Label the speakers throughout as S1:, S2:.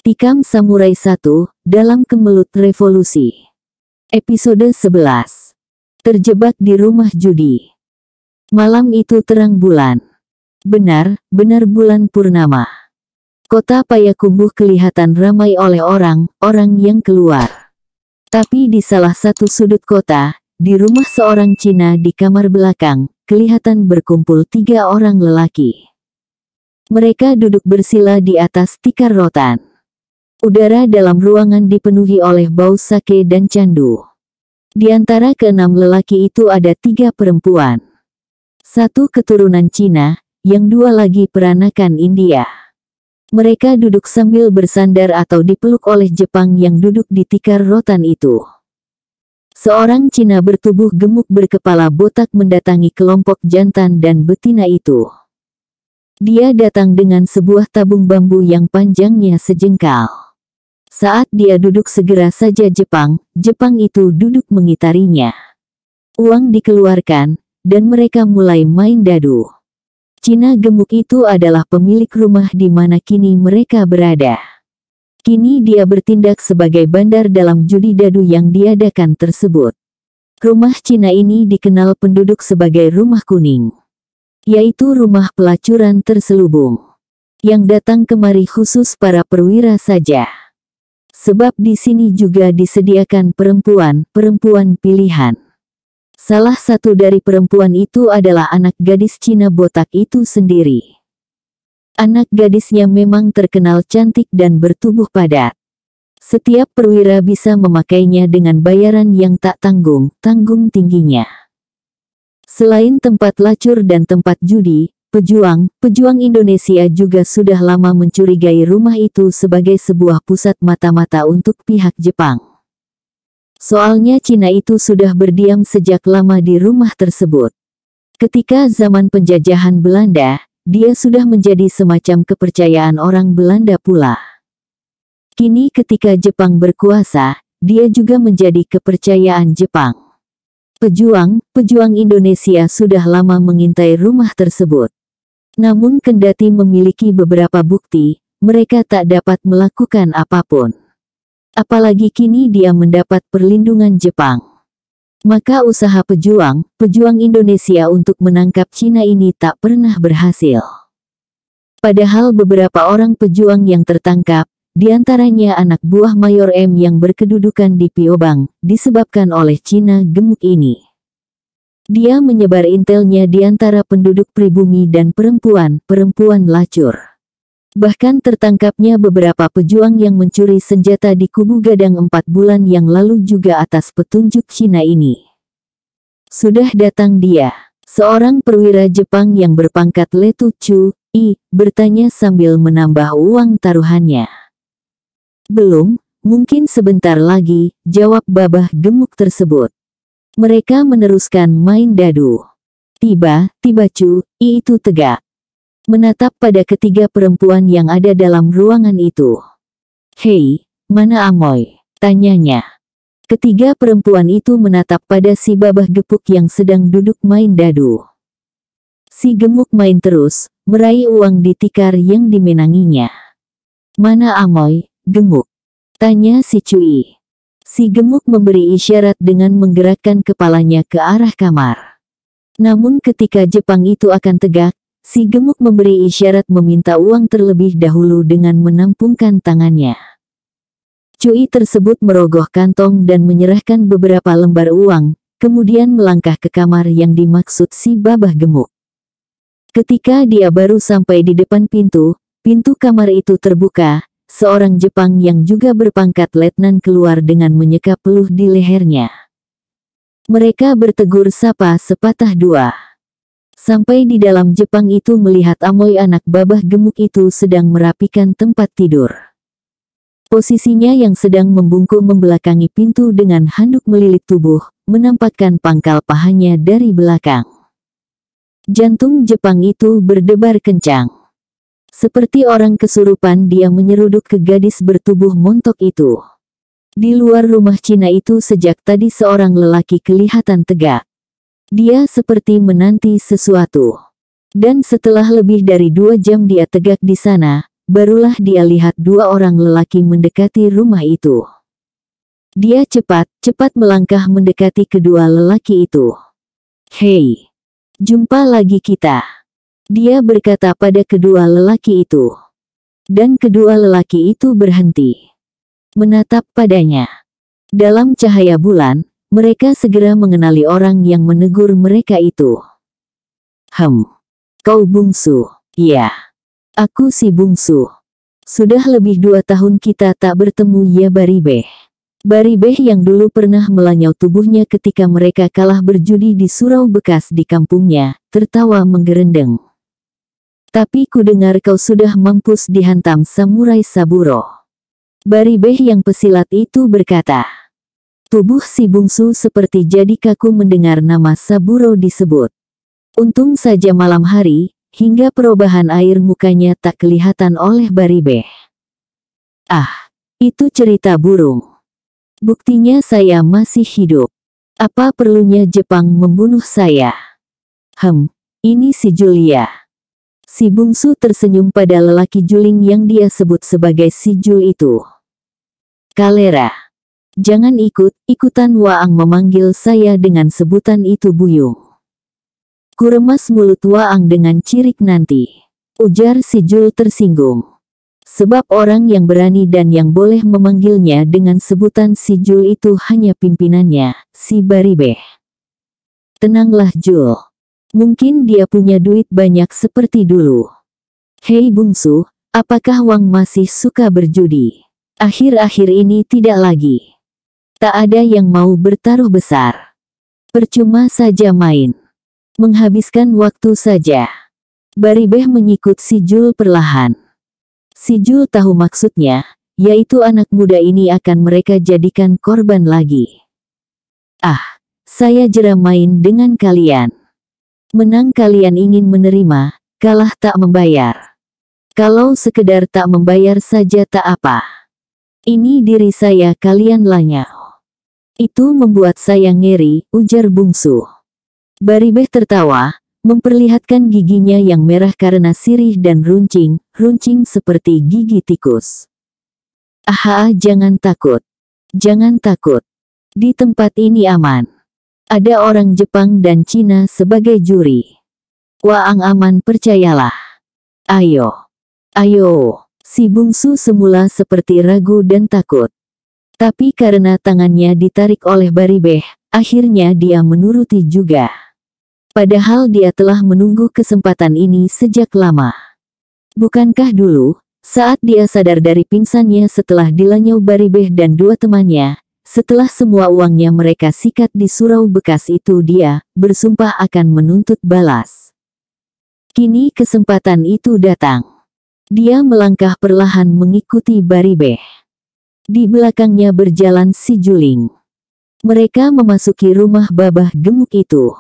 S1: Tikam Samurai 1, dalam Kemelut Revolusi. Episode 11. Terjebak di rumah judi. Malam itu terang bulan. Benar bulan purnama. Kota Payakumbuh kelihatan ramai oleh orang yang keluar. Tapi di salah satu sudut kota, di rumah seorang Cina di kamar belakang, kelihatan berkumpul 3 orang lelaki. Mereka duduk bersila di atas tikar rotan. Udara dalam ruangan dipenuhi oleh bau sake dan candu. Di antara ke-6 lelaki itu ada 3 perempuan. 1 keturunan Cina, yang 2 lagi peranakan India. Mereka duduk sambil bersandar atau dipeluk oleh Jepang yang duduk di tikar rotan itu. Seorang Cina bertubuh gemuk berkepala botak mendatangi kelompok jantan dan betina itu. Dia datang dengan sebuah tabung bambu yang panjangnya sejengkal. Saat dia duduk segera saja Jepang itu duduk mengitarinya. Uang dikeluarkan, dan mereka mulai main dadu. Cina gemuk itu adalah pemilik rumah di mana kini mereka berada. Kini dia bertindak sebagai bandar dalam judi dadu yang diadakan tersebut. Rumah Cina ini dikenal penduduk sebagai rumah kuning, yaitu rumah pelacuran terselubung, yang datang kemari khusus para perwira saja. Sebab di sini juga disediakan perempuan pilihan. Salah satu dari perempuan itu adalah anak gadis Cina botak itu sendiri. Anak gadisnya memang terkenal cantik dan bertubuh padat. Setiap perwira bisa memakainya dengan bayaran yang tak tanggung tingginya. Selain tempat lacur dan tempat judi, pejuang Indonesia juga sudah lama mencurigai rumah itu sebagai sebuah pusat mata-mata untuk pihak Jepang. Soalnya Cina itu sudah berdiam sejak lama di rumah tersebut. Ketika zaman penjajahan Belanda, dia sudah menjadi semacam kepercayaan orang Belanda pula. Kini ketika Jepang berkuasa, dia juga menjadi kepercayaan Jepang. Pejuang Indonesia sudah lama mengintai rumah tersebut. Namun kendati memiliki beberapa bukti, mereka tak dapat melakukan apapun. Apalagi kini dia mendapat perlindungan Jepang. Maka usaha pejuang Indonesia untuk menangkap Cina ini tak pernah berhasil. Padahal beberapa orang pejuang yang tertangkap, diantaranya anak buah Mayor M yang berkedudukan di Piobang, disebabkan oleh Cina gemuk ini. Dia menyebar intelnya di antara penduduk pribumi dan perempuan lacur. Bahkan tertangkapnya beberapa pejuang yang mencuri senjata di Kubu Gadang 4 bulan yang lalu juga atas petunjuk Cina ini. Sudah datang dia, seorang perwira Jepang yang berpangkat Letu Chu I, bertanya sambil menambah uang taruhannya. Belum, mungkin sebentar lagi, jawab babah gemuk tersebut. Mereka meneruskan main dadu. Tiba-tiba Chu I itu tegak, menatap pada ketiga perempuan yang ada dalam ruangan itu. "Hei, mana Amoy?" tanyanya. Ketiga perempuan itu menatap pada si babah gepuk yang sedang duduk main dadu. Si gemuk main terus, meraih uang di tikar yang dimenanginya. "Mana Amoy, gemuk?" tanya si Chu I. Si gemuk memberi isyarat dengan menggerakkan kepalanya ke arah kamar. Namun ketika Jepang itu akan tegak, si gemuk memberi isyarat meminta uang terlebih dahulu dengan menampungkan tangannya. Cui tersebut merogoh kantong dan menyerahkan beberapa lembar uang, kemudian melangkah ke kamar yang dimaksud si babah gemuk. Ketika dia baru sampai di depan pintu kamar itu terbuka. Seorang Jepang yang juga berpangkat letnan keluar dengan menyeka peluh di lehernya. Mereka bertegur sapa sepatah dua. Sampai di dalam Jepang itu melihat Amoy anak babah gemuk itu sedang merapikan tempat tidur. Posisinya yang sedang membungkuk membelakangi pintu dengan handuk melilit tubuh, menampakkan pangkal pahanya dari belakang. Jantung Jepang itu berdebar kencang. Seperti orang kesurupan dia menyeruduk ke gadis bertubuh montok itu. Di luar rumah Cina itu sejak tadi seorang lelaki kelihatan tegak. Dia seperti menanti sesuatu. Dan setelah lebih dari 2 jam dia tegak di sana, barulah dia lihat dua orang lelaki mendekati rumah itu. Dia cepat melangkah mendekati kedua lelaki itu. "Hei, jumpa lagi kita," dia berkata pada kedua lelaki itu. Dan kedua lelaki itu berhenti menatap padanya. Dalam cahaya bulan, mereka segera mengenali orang yang menegur mereka itu. Kau Bungsu?" "Ya, aku si Bungsu. Sudah lebih 2 tahun kita tak bertemu ya Baribeh." Baribeh yang dulu pernah melanyau tubuhnya ketika mereka kalah berjudi di surau bekas di kampungnya, tertawa menggerendeng. "Tapi ku dengar kau sudah mampus dihantam samurai Saburo." Baribeh yang pesilat itu berkata. Tubuh si Bungsu seperti jadi kaku mendengar nama Saburo disebut. Untung saja malam hari, hingga perubahan air mukanya tak kelihatan oleh Baribeh. "Ah, itu cerita burung. Buktinya saya masih hidup. Apa perlunya Jepang membunuh saya?" Ini si Julia." Si Bungsu tersenyum pada lelaki juling yang dia sebut sebagai si Jul itu. "Kalera, jangan ikut-ikutan Waang memanggil saya dengan sebutan itu Buyung. Kuremas mulut Waang dengan cirik nanti," ujar si Jul tersinggung. Sebab orang yang berani dan yang boleh memanggilnya dengan sebutan si Jul itu hanya pimpinannya, si Baribeh. "Tenanglah Jul. Mungkin dia punya duit banyak seperti dulu." "Hei Bungsu, apakah Wang masih suka berjudi?" "Akhir-akhir ini tidak lagi. Tak ada yang mau bertaruh besar. Percuma saja main. Menghabiskan waktu saja." Baribeh menyikut si Jul perlahan. Si Jul tahu maksudnya, yaitu anak muda ini akan mereka jadikan korban lagi. "Ah, saya jeram main dengan kalian. Menang kalian ingin menerima, kalah tak membayar. Kalau sekedar tak membayar saja tak apa. Ini diri saya kalian lanyau. Itu membuat saya ngeri," ujar Bungsu. Baribeh tertawa, memperlihatkan giginya yang merah karena sirih dan runcing seperti gigi tikus. "Ah, jangan takut. Jangan takut. Di tempat ini aman. Ada orang Jepang dan Cina sebagai juri. Waang aman, percayalah. Ayo. Ayo." Si Bungsu semula seperti ragu dan takut. Tapi karena tangannya ditarik oleh Baribeh, akhirnya dia menuruti juga. Padahal dia telah menunggu kesempatan ini sejak lama. Bukankah dulu, saat dia sadar dari pingsannya setelah dilanyau Baribeh dan dua temannya, setelah semua uangnya mereka sikat di surau bekas itu, dia bersumpah akan menuntut balas. Kini kesempatan itu datang. Dia melangkah perlahan mengikuti Baribeh. Di belakangnya berjalan si Juling. Mereka memasuki rumah Babah Gemuk itu.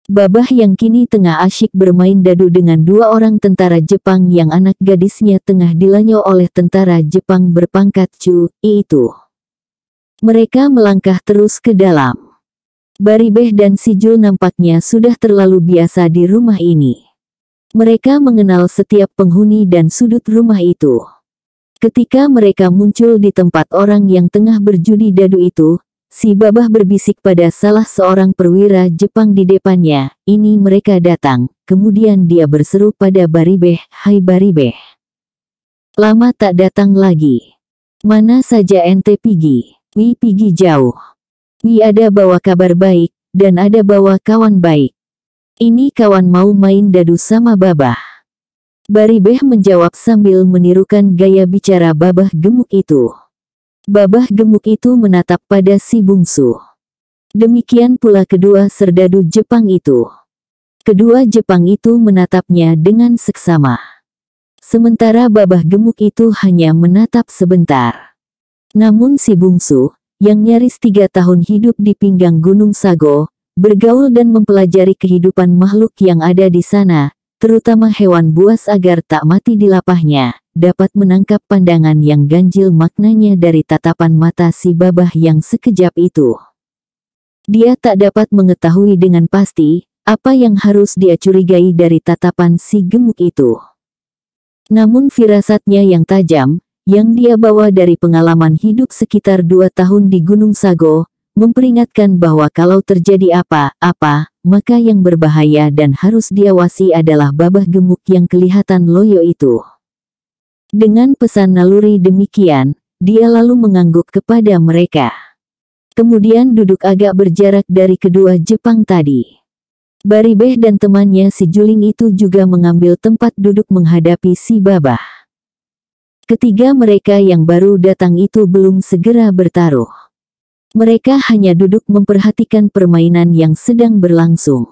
S1: Babah yang kini tengah asyik bermain dadu dengan dua orang tentara Jepang yang anak gadisnya tengah dilanyau oleh tentara Jepang berpangkat Chu itu. Mereka melangkah terus ke dalam. Baribeh dan si Jul nampaknya sudah terlalu biasa di rumah ini. Mereka mengenal setiap penghuni dan sudut rumah itu. Ketika mereka muncul di tempat orang yang tengah berjudi dadu itu, si Babah berbisik pada salah seorang perwira Jepang di depannya, "Ini mereka datang." Kemudian dia berseru pada Baribeh, "Hai Baribeh. Lama tak datang lagi. Mana saja ente pigi?" "Wi pigi jauh. Wi ada bawa kabar baik, dan ada bawa kawan baik. Ini kawan mau main dadu sama Babah." Baribeh menjawab sambil menirukan gaya bicara Babah Gemuk itu. Babah Gemuk itu menatap pada si Bungsu. Demikian pula kedua serdadu Jepang itu. Kedua Jepang itu menatapnya dengan seksama. Sementara Babah Gemuk itu hanya menatap sebentar. Namun si Bungsu, yang nyaris 3 tahun hidup di pinggang Gunung Sago, bergaul dan mempelajari kehidupan makhluk yang ada di sana, terutama hewan buas agar tak mati di lapahnya, dapat menangkap pandangan yang ganjil maknanya dari tatapan mata si Babah yang sekejap itu. Dia tak dapat mengetahui dengan pasti, apa yang harus dia curigai dari tatapan si gemuk itu. Namun firasatnya yang tajam, yang dia bawa dari pengalaman hidup sekitar 2 tahun di Gunung Sago, memperingatkan bahwa kalau terjadi apa-apa, maka yang berbahaya dan harus diawasi adalah babah gemuk yang kelihatan loyo itu. Dengan pesan naluri demikian, dia lalu mengangguk kepada mereka. Kemudian duduk agak berjarak dari kedua Jepang tadi. Baribeh dan temannya si Juling itu juga mengambil tempat duduk menghadapi si babah. Ketiga mereka yang baru datang itu belum segera bertaruh. Mereka hanya duduk memperhatikan permainan yang sedang berlangsung.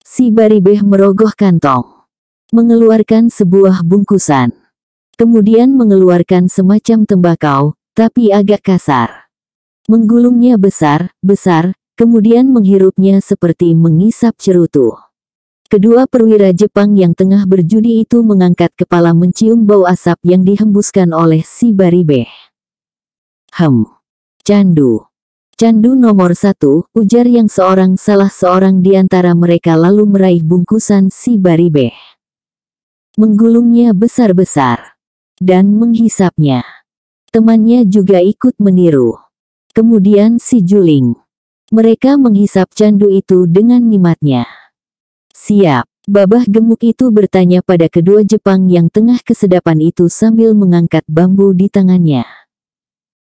S1: Si Baribeh merogoh kantong, mengeluarkan sebuah bungkusan. Kemudian mengeluarkan semacam tembakau, tapi agak kasar. Menggulungnya besar, kemudian menghirupnya seperti menghisap cerutu. Kedua perwira Jepang yang tengah berjudi itu mengangkat kepala mencium bau asap yang dihembuskan oleh si Baribeh. Candu. Candu nomor 1, ujar yang salah seorang di antara mereka lalu meraih bungkusan si Baribeh. Menggulungnya besar-besar. Dan menghisapnya. Temannya juga ikut meniru. Kemudian si Juling. Mereka menghisap candu itu dengan nikmatnya. Siap, babah gemuk itu bertanya pada kedua Jepang yang tengah kesedapan itu sambil mengangkat bambu di tangannya.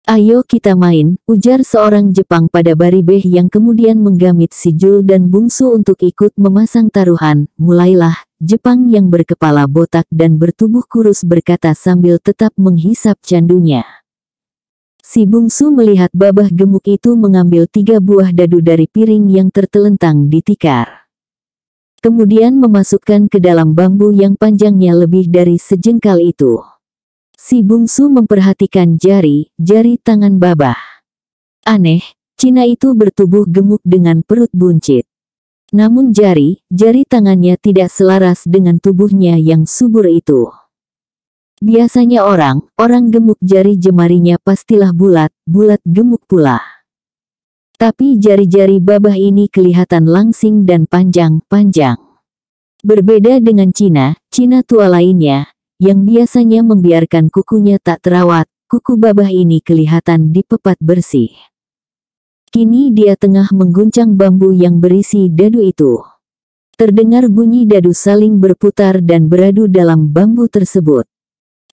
S1: Ayo kita main, ujar seorang Jepang pada Baribeh yang kemudian menggamit si Jul dan bungsu untuk ikut memasang taruhan. Mulailah, Jepang yang berkepala botak dan bertubuh kurus berkata sambil tetap menghisap candunya. Si bungsu melihat babah gemuk itu mengambil 3 buah dadu dari piring yang tertelentang di tikar. Kemudian memasukkan ke dalam bambu yang panjangnya lebih dari sejengkal itu. Si bungsu memperhatikan jari tangan babah. Aneh, Cina itu bertubuh gemuk dengan perut buncit. Namun jari tangannya tidak selaras dengan tubuhnya yang subur itu. Biasanya orang gemuk jari jemarinya pastilah bulat gemuk pula. Tapi jari-jari babah ini kelihatan langsing dan panjang. Berbeda dengan Cina tua lainnya, yang biasanya membiarkan kukunya tak terawat, kuku babah ini kelihatan dipepat bersih. Kini dia tengah mengguncang bambu yang berisi dadu itu. Terdengar bunyi dadu saling berputar dan beradu dalam bambu tersebut.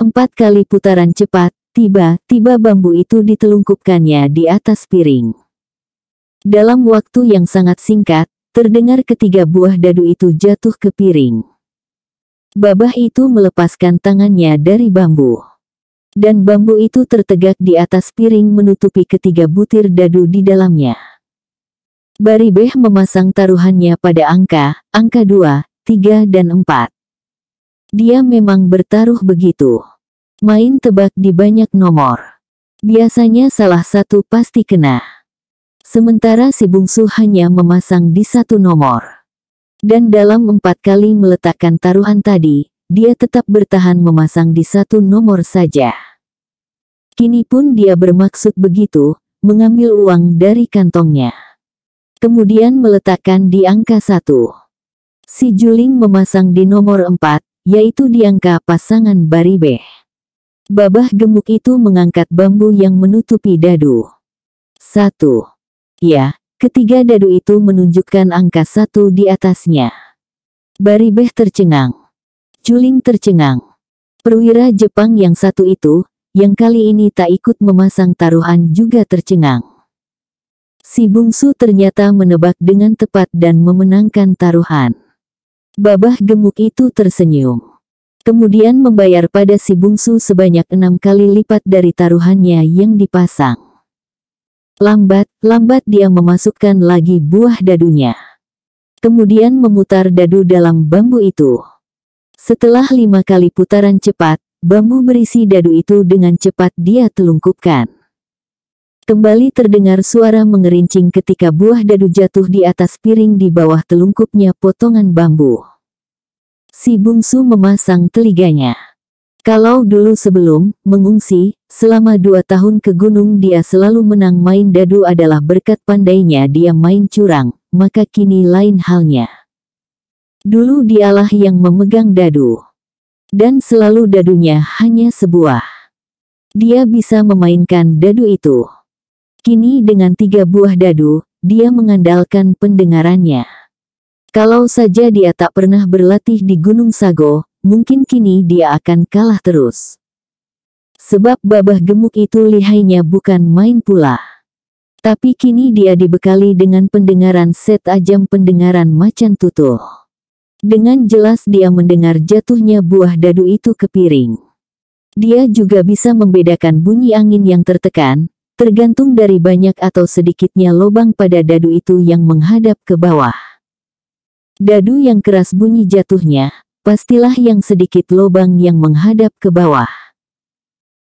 S1: 4 kali putaran cepat, tiba-tiba bambu itu ditelungkupkannya di atas piring. Dalam waktu yang sangat singkat, terdengar ketiga buah dadu itu jatuh ke piring. Babah itu melepaskan tangannya dari bambu. Dan bambu itu tertegak di atas piring menutupi ketiga butir dadu di dalamnya. Baribeh memasang taruhannya pada angka 2, 3 dan 4. Dia memang bertaruh begitu. Main tebak di banyak nomor. Biasanya salah satu pasti kena. Sementara si bungsu hanya memasang di 1 nomor. Dan dalam 4 kali meletakkan taruhan tadi, dia tetap bertahan memasang di 1 nomor saja. Kini pun dia bermaksud begitu, mengambil uang dari kantongnya. Kemudian meletakkan di angka 1. Si Juling memasang di nomor 4, yaitu di angka pasangan Baribeh. Babah gemuk itu mengangkat bambu yang menutupi dadu. 1. Ya, ketiga dadu itu menunjukkan angka 1 di atasnya. Baribeh tercengang. Juling tercengang. Perwira Jepang yang satu itu, yang kali ini tak ikut memasang taruhan juga tercengang. Si bungsu ternyata menebak dengan tepat dan memenangkan taruhan. Babah gemuk itu tersenyum. Kemudian membayar pada si bungsu sebanyak 6 kali lipat dari taruhannya yang dipasang. Lambat dia memasukkan lagi buah dadunya. Kemudian memutar dadu dalam bambu itu. Setelah 5 kali putaran cepat, bambu berisi dadu itu dengan cepat dia telungkupkan. Kembali terdengar suara mengerincing ketika buah dadu jatuh di atas piring di bawah telungkupnya potongan bambu. Si bungsu memasang telinganya. Kalau dulu sebelum mengungsi, selama 2 tahun ke gunung dia selalu menang main dadu adalah berkat pandainya dia main curang, maka kini lain halnya. Dulu dialah yang memegang dadu. Dan selalu dadunya hanya sebuah. Dia bisa memainkan dadu itu. Kini dengan 3 buah dadu, dia mengandalkan pendengarannya. Kalau saja dia tak pernah berlatih di Gunung Sago, mungkin kini dia akan kalah terus. Sebab babah gemuk itu lihainya bukan main pula. Tapi kini dia dibekali dengan pendengaran set ajam pendengaran macan tutul. Dengan jelas dia mendengar jatuhnya buah dadu itu ke piring. Dia juga bisa membedakan bunyi angin yang tertekan, tergantung dari banyak atau sedikitnya lobang pada dadu itu yang menghadap ke bawah. Dadu yang keras bunyi jatuhnya, pastilah yang sedikit lobang yang menghadap ke bawah.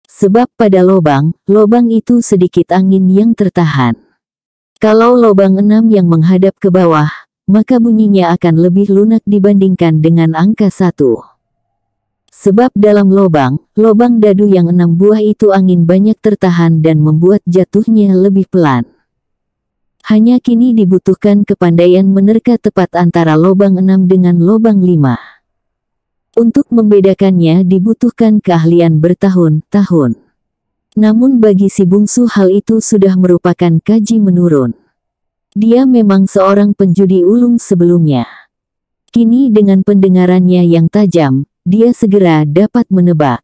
S1: Sebab pada lobang itu sedikit angin yang tertahan. Kalau lobang 6 yang menghadap ke bawah, maka bunyinya akan lebih lunak dibandingkan dengan angka 1. Sebab dalam lobang dadu yang 6 buah itu angin banyak tertahan dan membuat jatuhnya lebih pelan. Hanya kini dibutuhkan kepandaian menerka tepat antara lobang 6 dengan lobang 5. Untuk membedakannya dibutuhkan keahlian bertahun-tahun. Namun bagi si bungsu hal itu sudah merupakan kaji menurun. Dia memang seorang penjudi ulung sebelumnya. Kini dengan pendengarannya yang tajam, dia segera dapat menebak.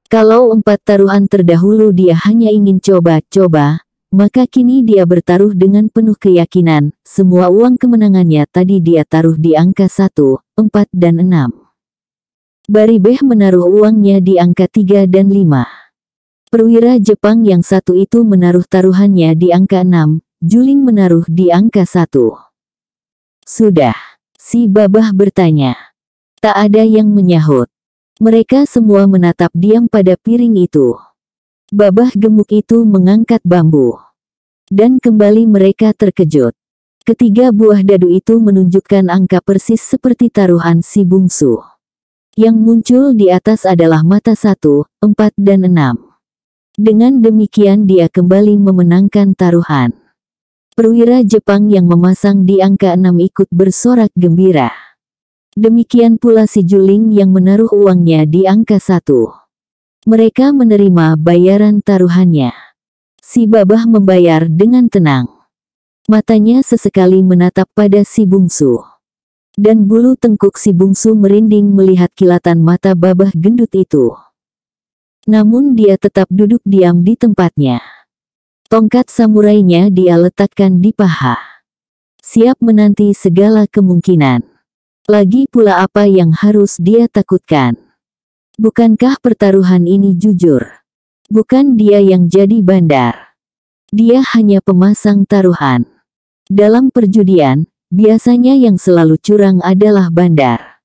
S1: Kalau 4 taruhan terdahulu dia hanya ingin coba-coba, maka kini dia bertaruh dengan penuh keyakinan. Semua uang kemenangannya tadi dia taruh di angka 1, 4 dan 6. Baribeh menaruh uangnya di angka 3 dan 5. Perwira Jepang yang satu itu menaruh taruhannya di angka 6, Juling menaruh di angka 1. Sudah, si babah bertanya. Tak ada yang menyahut. Mereka semua menatap diam pada piring itu. Babah gemuk itu mengangkat bambu. Dan kembali mereka terkejut. Ketiga buah dadu itu menunjukkan angka persis seperti taruhan si bungsu. Yang muncul di atas adalah mata 1, 4 dan 6. Dengan demikian dia kembali memenangkan taruhan. Perwira Jepang yang memasang di angka 6 ikut bersorak gembira. Demikian pula si Juling yang menaruh uangnya di angka 1. Mereka menerima bayaran taruhannya. Si babah membayar dengan tenang. Matanya sesekali menatap pada si bungsu. Dan bulu tengkuk si bungsu merinding melihat kilatan mata babah gendut itu. Namun dia tetap duduk diam di tempatnya. Tongkat samurainya dia letakkan di paha. Siap menanti segala kemungkinan. Lagi pula apa yang harus dia takutkan? Bukankah pertaruhan ini jujur? Bukan dia yang jadi bandar. Dia hanya pemasang taruhan. Dalam perjudian, biasanya yang selalu curang adalah bandar.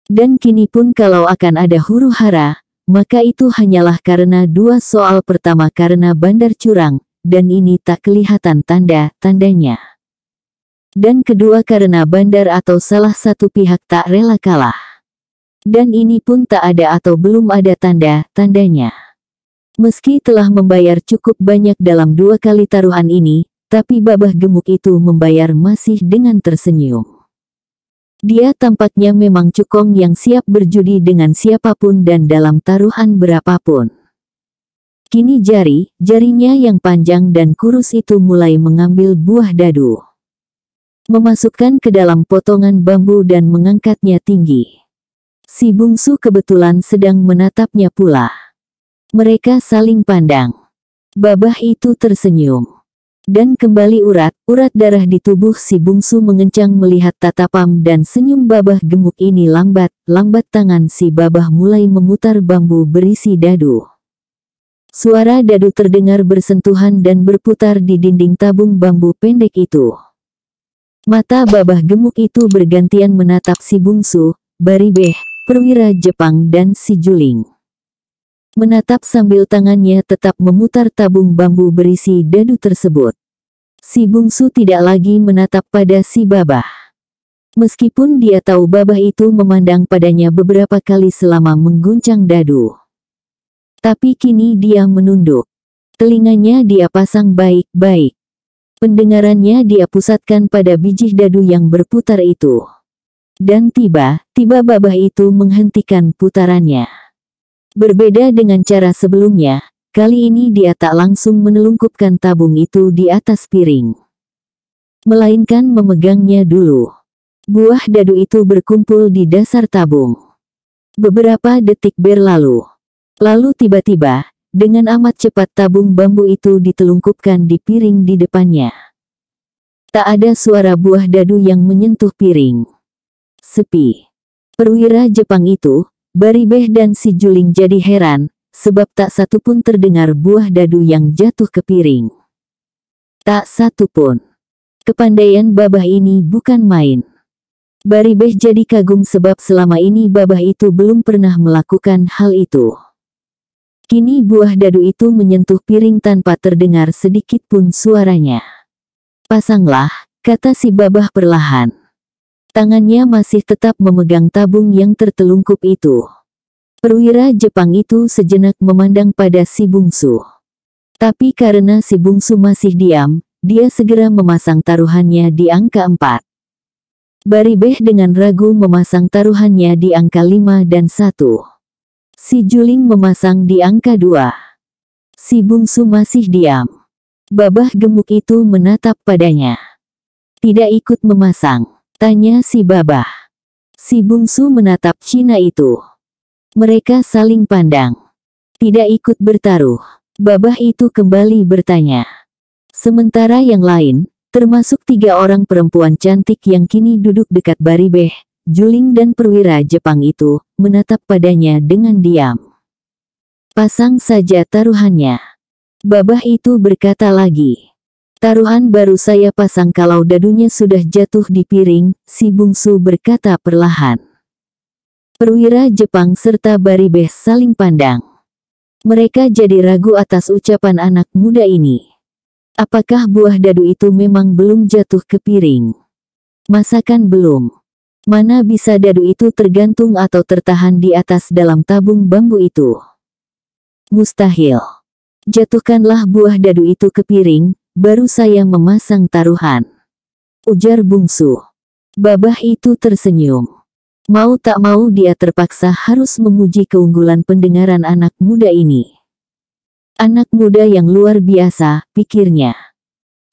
S1: Dan kini pun kalau akan ada huru-hara, maka itu hanyalah karena 2 soal. Pertama karena bandar curang, dan ini tak kelihatan tanda-tandanya. Dan kedua karena bandar atau salah satu pihak tak rela kalah. Dan ini pun tak ada atau belum ada tanda-tandanya. Meski telah membayar cukup banyak dalam 2 kali taruhan ini, tapi babah gemuk itu membayar masih dengan tersenyum. Dia tampaknya memang cukong yang siap berjudi dengan siapapun dan dalam taruhan berapapun. Kini jarinya yang panjang dan kurus itu mulai mengambil buah dadu. Memasukkan ke dalam potongan bambu dan mengangkatnya tinggi. Si bungsu kebetulan sedang menatapnya pula. Mereka saling pandang. Babah itu tersenyum. Dan kembali urat darah di tubuh si bungsu mengencang melihat tatapam dan senyum babah gemuk ini lambat tangan si babah mulai memutar bambu berisi dadu. Suara dadu terdengar bersentuhan dan berputar di dinding tabung bambu pendek itu. Mata babah gemuk itu bergantian menatap si bungsu, Baribeh, perwira Jepang dan si Juling. Menatap sambil tangannya tetap memutar tabung bambu berisi dadu tersebut. Si bungsu tidak lagi menatap pada si babah. Meskipun dia tahu babah itu memandang padanya beberapa kali selama mengguncang dadu. Tapi kini dia menunduk. Telinganya dia pasang baik-baik. Pendengarannya dia pusatkan pada biji dadu yang berputar itu. Dan tiba-tiba babah itu menghentikan putarannya. Berbeda dengan cara sebelumnya, kali ini dia tak langsung menelungkupkan tabung itu di atas piring, melainkan memegangnya dulu. Buah dadu itu berkumpul di dasar tabung. Beberapa detik berlalu. Lalu tiba-tiba, dengan amat cepat tabung bambu itu ditelungkupkan di piring di depannya. Tak ada suara buah dadu yang menyentuh piring. Sepi. Perwira Jepang itu, Baribeh dan si Juling jadi heran, sebab tak satu pun terdengar buah dadu yang jatuh ke piring. Tak satu pun. Kepandaian babah ini bukan main. Baribeh jadi kagum sebab selama ini babah itu belum pernah melakukan hal itu. Kini buah dadu itu menyentuh piring tanpa terdengar sedikit pun suaranya. Pasanglah, kata si babah perlahan. Tangannya masih tetap memegang tabung yang tertelungkup itu. Perwira Jepang itu sejenak memandang pada si bungsu. Tapi karena si bungsu masih diam, dia segera memasang taruhannya di angka 4. Baribeh dengan ragu memasang taruhannya di angka 5 dan 1. Si Juling memasang di angka 2. Si bungsu masih diam. Babah gemuk itu menatap padanya. Tidak ikut memasang, tanya si babah. Si bungsu menatap Cina itu. Mereka saling pandang. Tidak ikut bertaruh. Babah itu kembali bertanya. Sementara yang lain, termasuk 3 orang perempuan cantik yang kini duduk dekat Baribeh, Juling dan perwira Jepang itu, menatap padanya dengan diam. Pasang saja taruhannya. Babah itu berkata lagi. Taruhan baru saya pasang kalau dadunya sudah jatuh di piring, si bungsu berkata perlahan. Perwira Jepang serta Baribeh saling pandang. Mereka jadi ragu atas ucapan anak muda ini. Apakah buah dadu itu memang belum jatuh ke piring? Masakan belum. Mana bisa dadu itu tergantung atau tertahan di atas dalam tabung bambu itu? Mustahil. Jatuhkanlah buah dadu itu ke piring, baru saya memasang taruhan, ujar bungsu. Babah itu tersenyum. Mau tak mau dia terpaksa harus memuji keunggulan pendengaran anak muda ini. Anak muda yang luar biasa, pikirnya.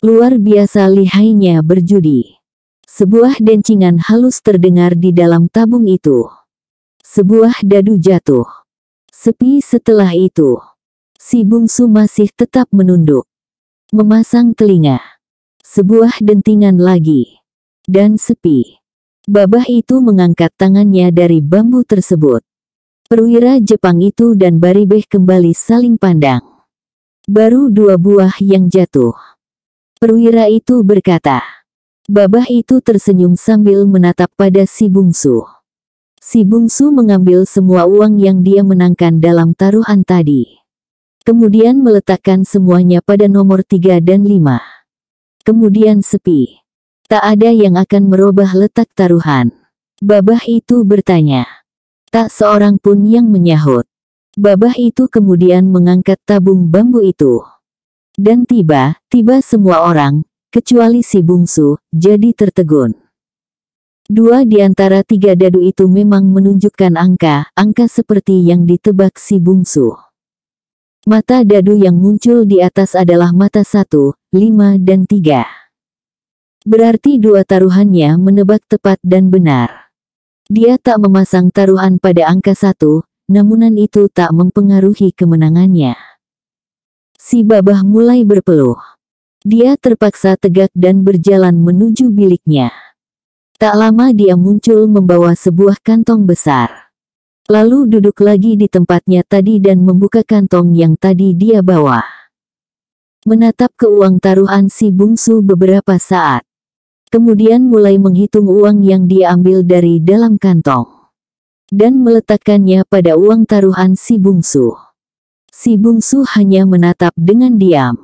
S1: Luar biasa lihainya berjudi. Sebuah dencingan halus terdengar di dalam tabung itu. Sebuah dadu jatuh. Sepi setelah itu. Si bungsu masih tetap menunduk. Memasang telinga. Sebuah dentingan lagi. Dan sepi. Babah itu mengangkat tangannya dari bambu tersebut. Perwira Jepang itu dan Baribeh kembali saling pandang. Baru 2 buah yang jatuh. Perwira itu berkata. Babah itu tersenyum sambil menatap pada si bungsu. Si bungsu mengambil semua uang yang dia menangkan dalam taruhan tadi. Kemudian meletakkan semuanya pada nomor 3 dan 5. Kemudian sepi. Tak ada yang akan merubah letak taruhan. Babah itu bertanya. Tak seorang pun yang menyahut. Babah itu kemudian mengangkat tabung bambu itu. Dan tiba-tiba semua orang, kecuali si bungsu, jadi tertegun. 2 di antara 3 dadu itu memang menunjukkan angka seperti yang ditebak si bungsu. Mata dadu yang muncul di atas adalah mata 1, 5 dan 3. Berarti 2 taruhannya menebak tepat dan benar. Dia tak memasang taruhan pada angka 1, namunan itu tak mempengaruhi kemenangannya. Si babah mulai berpeluh. Dia terpaksa tegak dan berjalan menuju biliknya. Tak lama dia muncul membawa sebuah kantong besar. Lalu duduk lagi di tempatnya tadi dan membuka kantong yang tadi dia bawa. Menatap ke uang taruhan si bungsu beberapa saat. Kemudian mulai menghitung uang yang dia ambil dari dalam kantong. Dan meletakkannya pada uang taruhan si bungsu. Si bungsu hanya menatap dengan diam.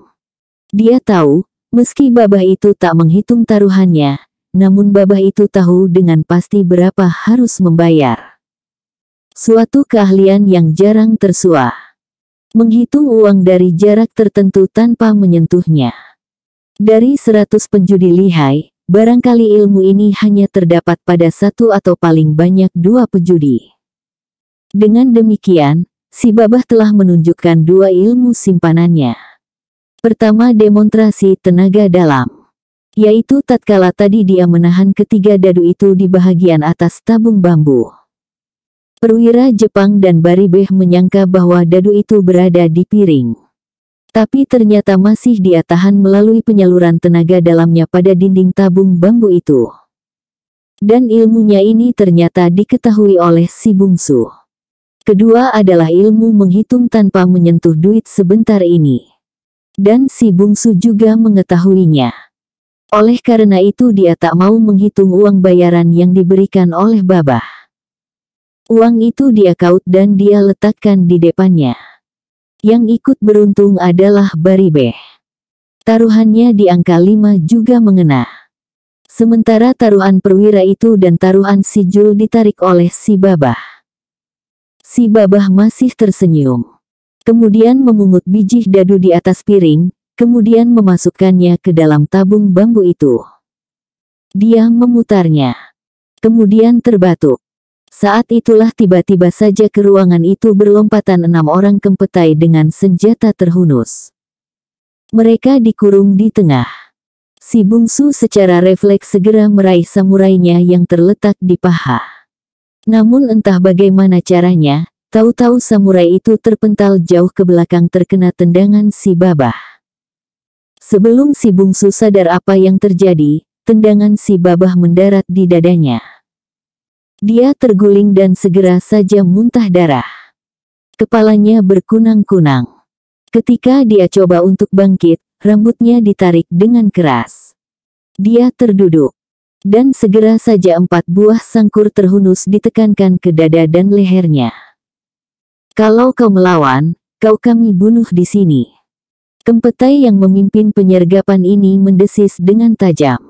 S1: Dia tahu, meski babah itu tak menghitung taruhannya, namun babah itu tahu dengan pasti berapa harus membayar. Suatu keahlian yang jarang tersuah. Menghitung uang dari jarak tertentu tanpa menyentuhnya. Dari 100 penjudi lihai, barangkali ilmu ini hanya terdapat pada satu atau paling banyak dua pejudi. Dengan demikian, si Babah telah menunjukkan dua ilmu simpanannya. Pertama, demonstrasi tenaga dalam, yaitu tatkala tadi dia menahan ketiga dadu itu di bahagian atas tabung bambu. Perwira Jepang dan Baribeh menyangka bahwa dadu itu berada di piring. Tapi ternyata masih dia tahan melalui penyaluran tenaga dalamnya pada dinding tabung bambu itu. Dan ilmunya ini ternyata diketahui oleh si bungsu. Kedua adalah ilmu menghitung tanpa menyentuh duit sebentar ini. Dan si bungsu juga mengetahuinya. Oleh karena itu dia tak mau menghitung uang bayaran yang diberikan oleh Babah. Uang itu dia kaut dan dia letakkan di depannya. Yang ikut beruntung adalah Baribeh. Taruhannya di angka 5 juga mengena. Sementara taruhan perwira itu dan taruhan si Jul ditarik oleh si Babah. Si Babah masih tersenyum. Kemudian memungut biji dadu di atas piring, kemudian memasukkannya ke dalam tabung bambu itu. Dia memutarnya. Kemudian terbatuk. Saat itulah tiba-tiba saja ke ruangan itu berlompatan 6 orang kempetai dengan senjata terhunus. Mereka dikurung di tengah. Si bungsu secara refleks segera meraih samurainya yang terletak di paha. Namun entah bagaimana caranya, tahu-tahu samurai itu terpental jauh ke belakang terkena tendangan si Babah. Sebelum si bungsu sadar apa yang terjadi, tendangan si Babah mendarat di dadanya. Dia terguling dan segera saja muntah darah. Kepalanya berkunang-kunang. Ketika dia coba untuk bangkit, rambutnya ditarik dengan keras. Dia terduduk. Dan segera saja 4 buah sangkur terhunus ditekankan ke dada dan lehernya. Kalau kau melawan, kau kami bunuh di sini. Kempetai yang memimpin penyergapan ini mendesis dengan tajam.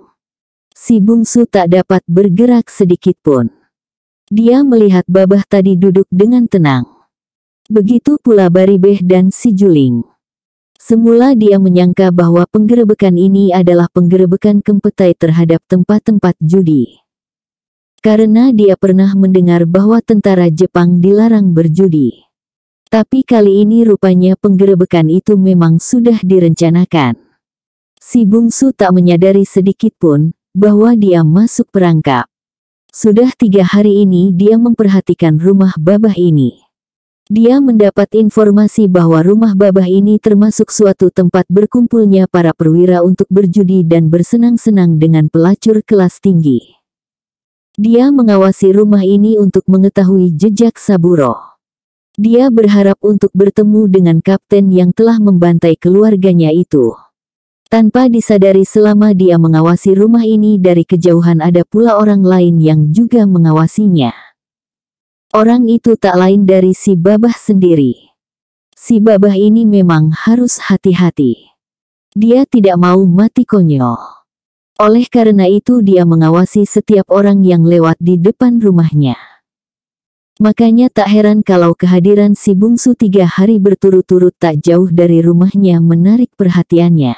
S1: Si bungsu tak dapat bergerak sedikit pun. Dia melihat Babah tadi duduk dengan tenang. Begitu pula Baribeh dan si Juling. Semula dia menyangka bahwa penggerebekan ini adalah penggerebekan kempetai terhadap tempat-tempat judi. Karena dia pernah mendengar bahwa tentara Jepang dilarang berjudi. Tapi kali ini rupanya penggerebekan itu memang sudah direncanakan. Si bungsu tak menyadari sedikit pun bahwa dia masuk perangkap. Sudah 3 hari ini dia memperhatikan rumah Babah ini. Dia mendapat informasi bahwa rumah Babah ini termasuk suatu tempat berkumpulnya para perwira untuk berjudi dan bersenang-senang dengan pelacur kelas tinggi. Dia mengawasi rumah ini untuk mengetahui jejak Saburo. Dia berharap untuk bertemu dengan kapten yang telah membantai keluarganya itu. Tanpa disadari selama dia mengawasi rumah ini dari kejauhan ada pula orang lain yang juga mengawasinya. Orang itu tak lain dari si Babah sendiri. Si Babah ini memang harus hati-hati. Dia tidak mau mati konyol. Oleh karena itu dia mengawasi setiap orang yang lewat di depan rumahnya. Makanya tak heran kalau kehadiran si bungsu 3 hari berturut-turut tak jauh dari rumahnya menarik perhatiannya.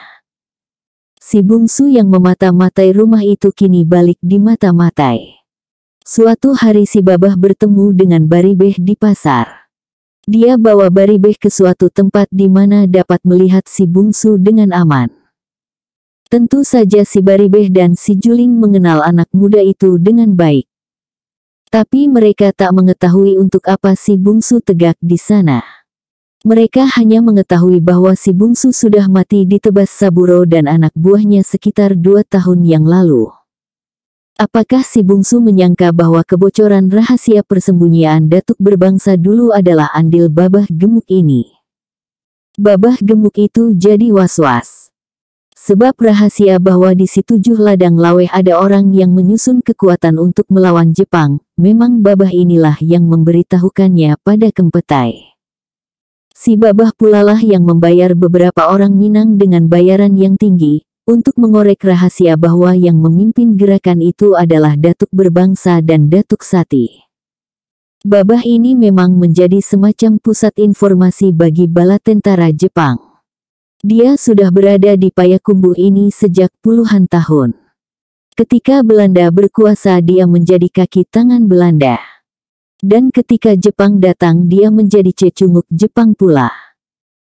S1: Si bungsu yang memata-matai rumah itu kini balik dimata-matai. Suatu hari si Babah bertemu dengan Baribeh di pasar. Dia bawa Baribeh ke suatu tempat di mana dapat melihat si bungsu dengan aman. Tentu saja si Baribeh dan si Juling mengenal anak muda itu dengan baik. Tapi mereka tak mengetahui untuk apa si bungsu tegak di sana. Mereka hanya mengetahui bahwa si bungsu sudah mati ditebas Saburo dan anak buahnya sekitar 2 tahun yang lalu. Apakah si bungsu menyangka bahwa kebocoran rahasia persembunyian datuk berbangsa dulu adalah andil Babah Gemuk ini? Babah Gemuk itu jadi was-was. Sebab rahasia bahwa di si 7 ladang laweh ada orang yang menyusun kekuatan untuk melawan Jepang, memang Babah inilah yang memberitahukannya pada kempetai. Si Babah pulalah yang membayar beberapa orang Minang dengan bayaran yang tinggi, untuk mengorek rahasia bahwa yang memimpin gerakan itu adalah datuk berbangsa dan datuk Sati. Babah ini memang menjadi semacam pusat informasi bagi bala tentara Jepang. Dia sudah berada di Payakumbuh ini sejak puluhan tahun. Ketika Belanda berkuasa dia menjadi kaki tangan Belanda. Dan ketika Jepang datang dia menjadi cecunguk Jepang pula.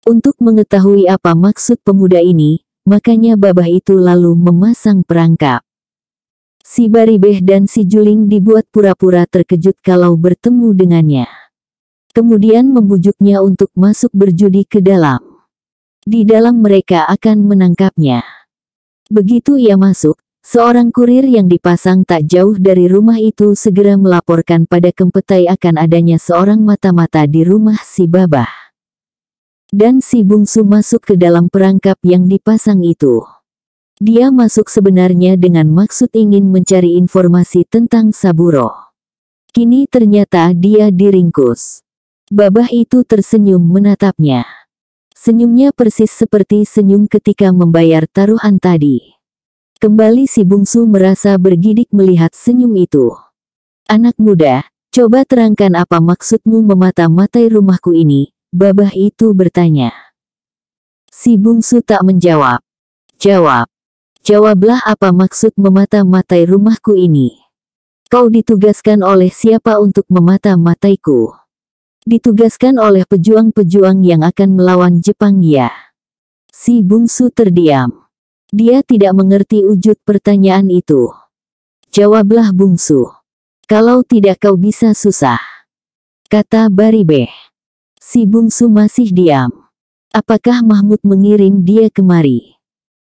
S1: Untuk mengetahui apa maksud pemuda ini, makanya babah itu lalu memasang perangkap. Si Baribeh dan si Juling dibuat pura-pura terkejut kalau bertemu dengannya. Kemudian membujuknya untuk masuk berjudi ke dalam. Di dalam mereka akan menangkapnya. Begitu ia masuk, seorang kurir yang dipasang tak jauh dari rumah itu segera melaporkan pada Kempetai akan adanya seorang mata-mata di rumah si babah. Dan si bungsu masuk ke dalam perangkap yang dipasang itu. Dia masuk sebenarnya dengan maksud ingin mencari informasi tentang Saburo. Kini ternyata dia diringkus. Babah itu tersenyum menatapnya. Senyumnya persis seperti senyum ketika membayar taruhan tadi. Kembali si bungsu merasa bergidik melihat senyum itu. Anak muda, coba terangkan apa maksudmu memata-matai rumahku ini, babah itu bertanya. Si bungsu tak menjawab. Jawablah apa maksud memata-matai rumahku ini. Kau ditugaskan oleh siapa untuk memata-mataiku? Ditugaskan oleh pejuang-pejuang yang akan melawan Jepang ya. Si bungsu terdiam. Dia tidak mengerti wujud pertanyaan itu. Jawablah bungsu. Kalau tidak kau bisa susah. Kata Baribeh. Si bungsu masih diam. Apakah Mahmud mengirim dia kemari?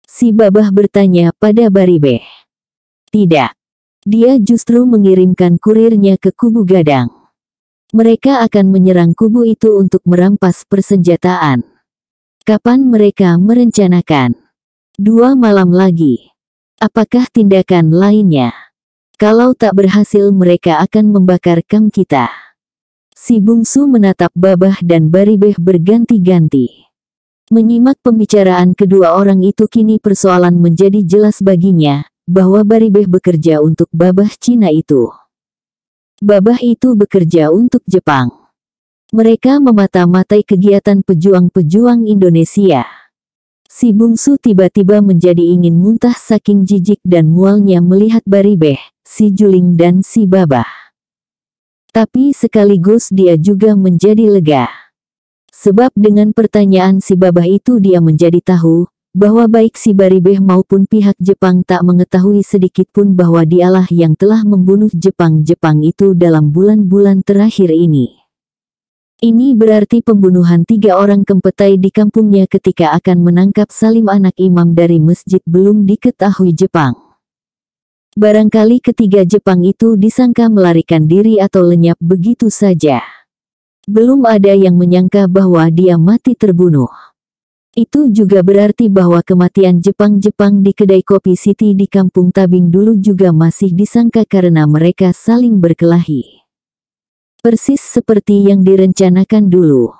S1: Si babah bertanya pada Baribeh. Tidak. Dia justru mengirimkan kurirnya ke kubu Gadang. Mereka akan menyerang kubu itu untuk merampas persenjataan. Kapan mereka merencanakan? 2 malam lagi. Apakah tindakan lainnya? Kalau tak berhasil mereka akan membakar kamp kita. Si bungsu menatap babah dan Baribeh berganti-ganti. Menyimak pembicaraan kedua orang itu kini persoalan menjadi jelas baginya, bahwa Baribeh bekerja untuk babah Cina itu. Babah itu bekerja untuk Jepang. Mereka memata-matai kegiatan pejuang-pejuang Indonesia. Si bungsu tiba-tiba menjadi ingin muntah saking jijik dan mualnya melihat Baribeh, si Juling dan si babah. Tapi sekaligus dia juga menjadi lega. Sebab dengan pertanyaan si babah itu dia menjadi tahu, bahwa baik si Baribeh maupun pihak Jepang tak mengetahui sedikitpun bahwa dialah yang telah membunuh Jepang itu dalam bulan-bulan terakhir ini. Ini berarti pembunuhan 3 orang Kempetai di kampungnya ketika akan menangkap Salim anak imam dari masjid belum diketahui Jepang. Barangkali ketiga Jepang itu disangka melarikan diri atau lenyap begitu saja. Belum ada yang menyangka bahwa dia mati terbunuh. Itu juga berarti bahwa kematian Jepang di kedai kopi Siti di kampung Tabing dulu juga masih disangka karena mereka saling berkelahi. Persis seperti yang direncanakan dulu.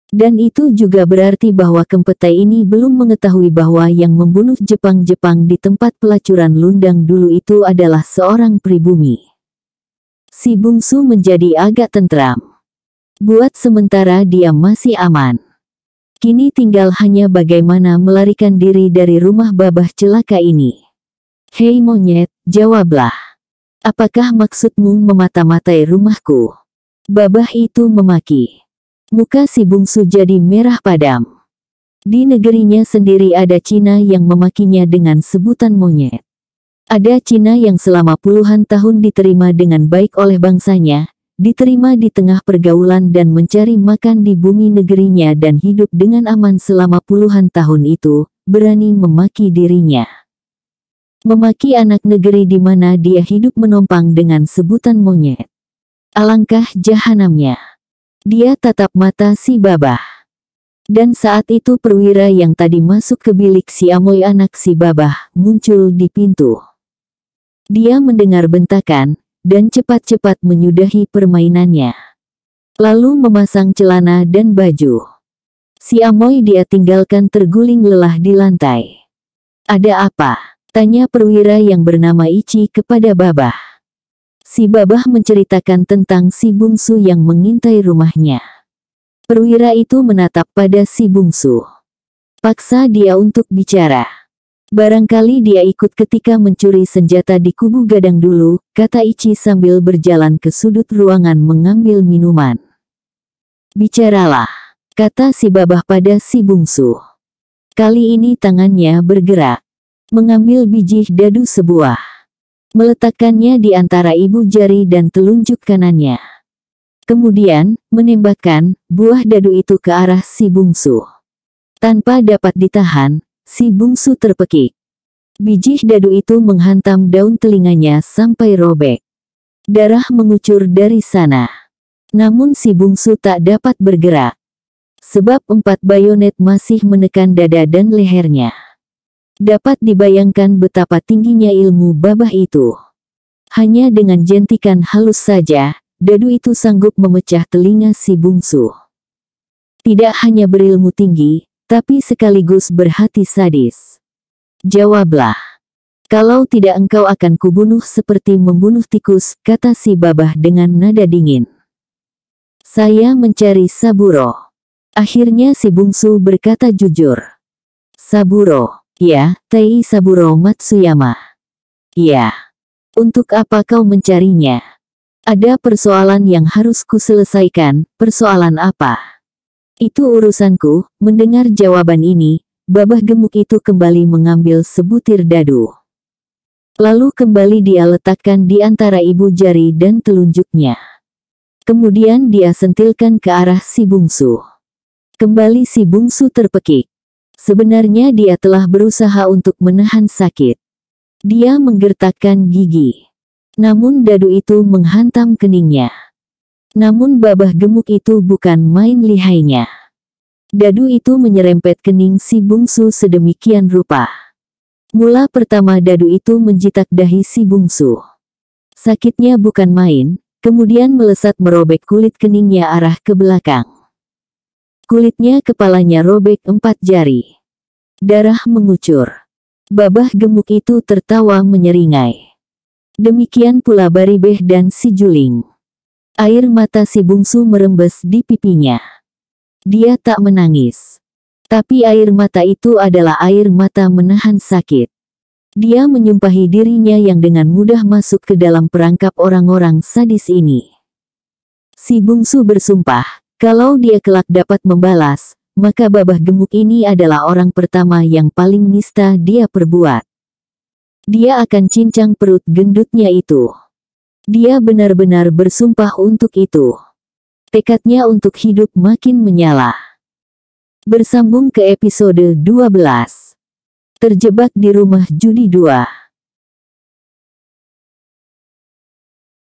S1: Dan itu juga berarti bahwa Kempetai ini belum mengetahui bahwa yang membunuh Jepang di tempat pelacuran Lundang dulu itu adalah seorang pribumi. Si bungsu menjadi agak tentram. Buat sementara dia masih aman. Kini tinggal hanya bagaimana melarikan diri dari rumah babah celaka ini. Hei monyet, jawablah. Apakah maksudmu memata-matai rumahku? Babah itu memaki. Muka si bungsu jadi merah padam. Di negerinya sendiri ada Cina yang memakinya dengan sebutan monyet. Ada Cina yang selama puluhan tahun diterima dengan baik oleh bangsanya, diterima di tengah pergaulan dan mencari makan di bumi negerinya dan hidup dengan aman selama puluhan tahun itu, berani memaki dirinya. Memaki anak negeri di mana dia hidup menompang dengan sebutan monyet. Alangkah jahanamnya. Dia tatap mata si babah. Dan saat itu perwira yang tadi masuk ke bilik si Amoy anak si babah, muncul di pintu. Dia mendengar bentakan, dan cepat-cepat menyudahi permainannya. Lalu memasang celana dan baju. Si Amoy dia tinggalkan terguling lelah di lantai. Ada apa? Tanya perwira yang bernama Ichi kepada babah. Si babah menceritakan tentang si bungsu yang mengintai rumahnya. Perwira itu menatap pada si bungsu. Paksa dia untuk bicara. Barangkali dia ikut ketika mencuri senjata di kubu Gadang dulu, kata Ichi sambil berjalan ke sudut ruangan mengambil minuman. Bicaralah, kata si babah pada si bungsu. Kali ini tangannya bergerak, mengambil biji dadu sebuah, meletakkannya di antara ibu jari dan telunjuk kanannya. Kemudian, menembakkan buah dadu itu ke arah si bungsu. Tanpa dapat ditahan, si bungsu terpekik. Biji dadu itu menghantam daun telinganya sampai robek. Darah mengucur dari sana. Namun si bungsu tak dapat bergerak. Sebab 4 bayonet masih menekan dada dan lehernya. Dapat dibayangkan betapa tingginya ilmu babah itu. Hanya dengan jentikan halus saja, dadu itu sanggup memecah telinga si bungsu. Tidak hanya berilmu tinggi, tapi sekaligus berhati sadis. Jawablah. Kalau tidak engkau akan kubunuh seperti membunuh tikus, kata si babah dengan nada dingin. Saya mencari Saburo. Akhirnya si bungsu berkata jujur. Saburo, ya, Tei Saburo Matsuyama. Ya. Untuk apa kau mencarinya? Ada persoalan yang harus kuselesaikan. Persoalan apa? Itu urusanku. Mendengar jawaban ini, babah gemuk itu kembali mengambil sebutir dadu. Lalu kembali dia letakkan di antara ibu jari dan telunjuknya. Kemudian dia sentilkan ke arah si bungsu. Kembali si bungsu terpekik. Sebenarnya dia telah berusaha untuk menahan sakit. Dia menggertakkan gigi. Namun dadu itu menghantam keningnya. Namun babah gemuk itu bukan main lihainya. Dadu itu menyerempet kening si bungsu sedemikian rupa. Mula pertama dadu itu menjitak dahi si bungsu. Sakitnya bukan main, kemudian melesat merobek kulit keningnya arah ke belakang. Kulitnya kepalanya robek 4 jari. Darah mengucur. Babah gemuk itu tertawa menyeringai. Demikian pula Baribeh dan si Juling. Air mata si bungsu merembes di pipinya. Dia tak menangis. Tapi air mata itu adalah air mata menahan sakit. Dia menyumpahi dirinya yang dengan mudah masuk ke dalam perangkap orang-orang sadis ini. Si bungsu bersumpah, kalau dia kelak dapat membalas, maka babah gemuk ini adalah orang pertama yang paling nista dia perbuat. Dia akan cincang perut gendutnya itu. Dia benar-benar bersumpah untuk itu. Tekadnya untuk hidup makin menyala. Bersambung ke episode 12. Terjebak di rumah judi 2.